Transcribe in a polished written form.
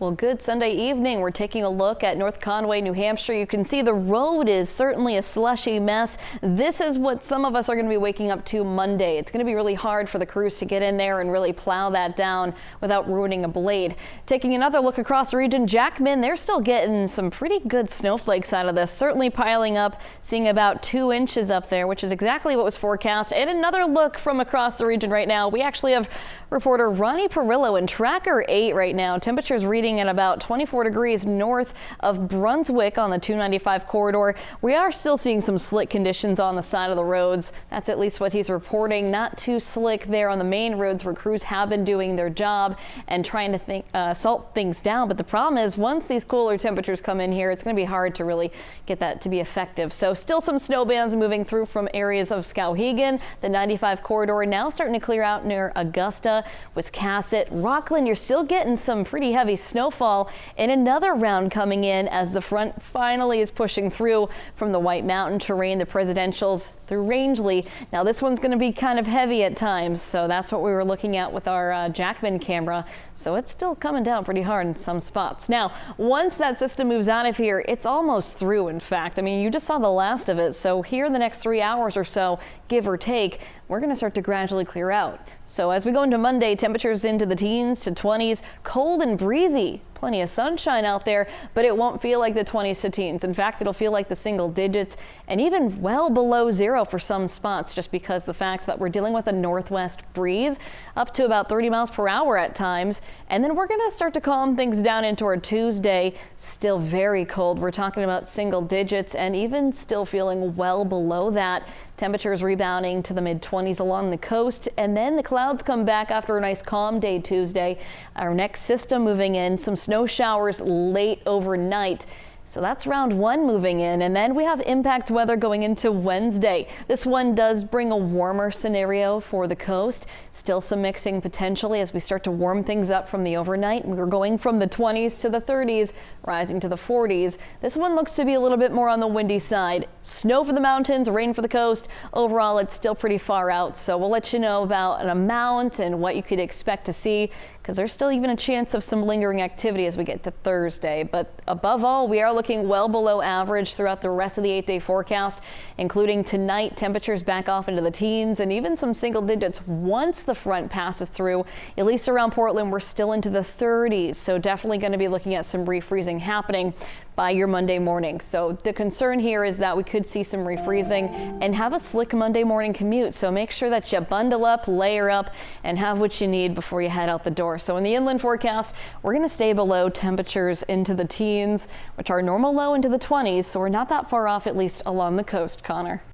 Well, good Sunday evening. We're taking a look at North Conway, New Hampshire. You can see the road is certainly a slushy mess. This is what some of us are going to be waking up to Monday. It's going to be really hard for the crews to get in there and really plow that down without ruining a blade. Taking another look across the region, Jackman, they're still getting some pretty good snowflakes out of this, certainly piling up, seeing about 2 inches up there, which is exactly what was forecast. And another look from across the region right now. We actually have reporter Ronnie Perillo in Tracker 8 right now. Temperatures reading at about 24 degrees north of Brunswick on the 295 corridor. We are still seeing some slick conditions on the side of the roads. That's at least what he's reporting. Not too slick there on the main roads where crews have been doing their job and trying to salt things down. But the problem is once these cooler temperatures come in here, it's going to be hard to really get that to be effective. So still some snow bands moving through from areas of Skowhegan. The 95 corridor now starting to clear out near Augusta, Wiscasset, Rockland. You're still getting some pretty heavy snowfall, and another round coming in as the front finally is pushing through from the White Mountain terrain, the Presidentials through Rangeley. Now this one's going to be kind of heavy at times, so that's what we were looking at with our Jackman camera. So it's still coming down pretty hard in some spots. Now, once that system moves out of here, it's almost through, in fact. I mean, you just saw the last of it. So here in the next 3 hours or so, give or take, we're going to start to gradually clear out. So as we go into Monday, temperatures into the teens to 20s, cold and breezy. Plenty of sunshine out there, but it won't feel like the 20s to teens. In fact, it'll feel like the single digits and even well below zero for some spots, just because the fact that we're dealing with a northwest breeze up to about 30 miles per hour at times. And then we're going to start to calm things down into our Tuesday. Still very cold. We're talking about single digits and even still feeling well below that. Temperatures rebounding to the mid-20s along the coast, and then the clouds come back after a nice calm day Tuesday. Our next system moving in, some snow showers late overnight. So that's round one moving in, and then we have impact weather going into Wednesday. This one does bring a warmer scenario for the coast. Still some mixing potentially as we start to warm things up from the overnight. We're going from the 20s to the 30s, rising to the 40s. This one looks to be a little bit more on the windy side. Snow for the mountains, rain for the coast. Overall, it's still pretty far out, so we'll let you know about an amount and what you could expect to see, because there's still even a chance of some lingering activity as we get to Thursday. But above all, we are looking well below average throughout the rest of the 8-day forecast, including tonight. Temperatures back off into the teens and even some single digits once the front passes through. At least around Portland, we're still into the 30s, so definitely going to be looking at some refreezing happening by your Monday morning. So the concern here is that we could see some refreezing and have a slick Monday morning commute. So make sure that you bundle up, layer up, and have what you need before you head out the door. So in the inland forecast, we're going to stay below temperatures into the teens, which are normal low into the 20s. So we're not that far off, at least along the coast, Connor.